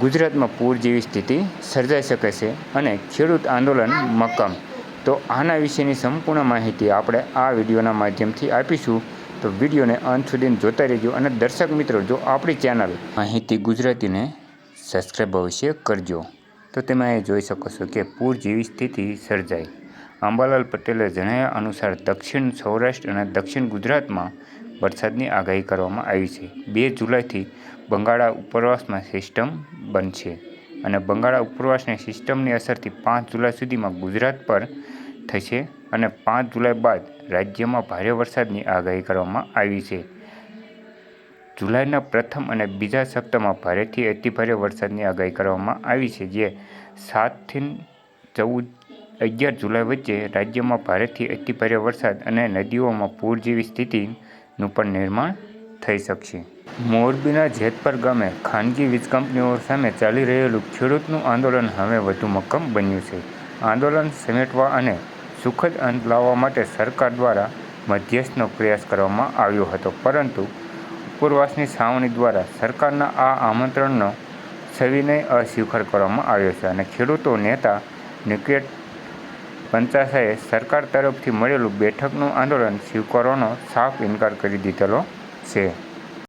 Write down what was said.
ગુજરાતમાં પૂર જેવી સ્થિતિ સર્જાઈ શકે છે અને ખેડૂત આંદોલન મક્કમ. તો આના વિશેની સંપૂર્ણ માહિતી આપણે આ વિડીયોના માધ્યમથી આપીશું. તો વિડીયોને અંત સુધી જોતા રહેજો અને દર્શક મિત્રો, જો આપણી ચેનલ માહિતી ગુજરાતીને સબસ્ક્રાઈબ અવશ્ય કરજો. તો તમે અહીં જોઈ શકો છો કે પૂર જેવી સ્થિતિ સર્જાઈ. અંબાલાલ પટેલે જણાવ્યા અનુસાર દક્ષિણ સૌરાષ્ટ્ર અને દક્ષિણ ગુજરાતમાં વરસાદની આગાહી કરવામાં આવી છે. 2 જુલાઈથી બંગાળા ઉપરવાસમાં સિસ્ટમ બનશે અને બંગાળા ઉપરવાસની સિસ્ટમની અસરથી 5 જુલાઈ સુધીમાં ગુજરાત પર થશે અને 5 જુલાઈ બાદ રાજ્યમાં ભારે વરસાદની આગાહી કરવામાં આવી છે. જુલાઈના પ્રથમ અને બીજા સપ્તાહમાં ભારેથી અતિભારે વરસાદની આગાહી કરવામાં આવી છે, જે 7 થી 11 જુલાઈ વચ્ચે રાજ્યમાં ભારેથી અતિભારે વરસાદ અને નદીઓમાં પૂર જેવી સ્થિતિનું પણ નિર્માણ થઈ શકશે. મોરબીના જેતપર ગામે ખાનગી વીજ કંપનીઓ સામે ચાલી રહેલું ખેડૂતનું આંદોલન હવે વધુ મક્કમ બન્યું છે. આંદોલન સમેટવા અને સુખદ અંત લાવવા માટે સરકાર દ્વારા મધ્યસ્થનો પ્રયાસ કરવામાં આવ્યો હતો, પરંતુ ઉપરવાસની છાવણી દ્વારા સરકારના આ આમંત્રણનો સવિનય અસ્વીકાર કરવામાં આવ્યો છે અને ખેડૂતો નેતા નિકેત પંચાસાએ સરકાર તરફથી મળેલું બેઠકનું આંદોલન સ્વીકારવાનો સાફ ઇનકાર કરી દીધેલો છે.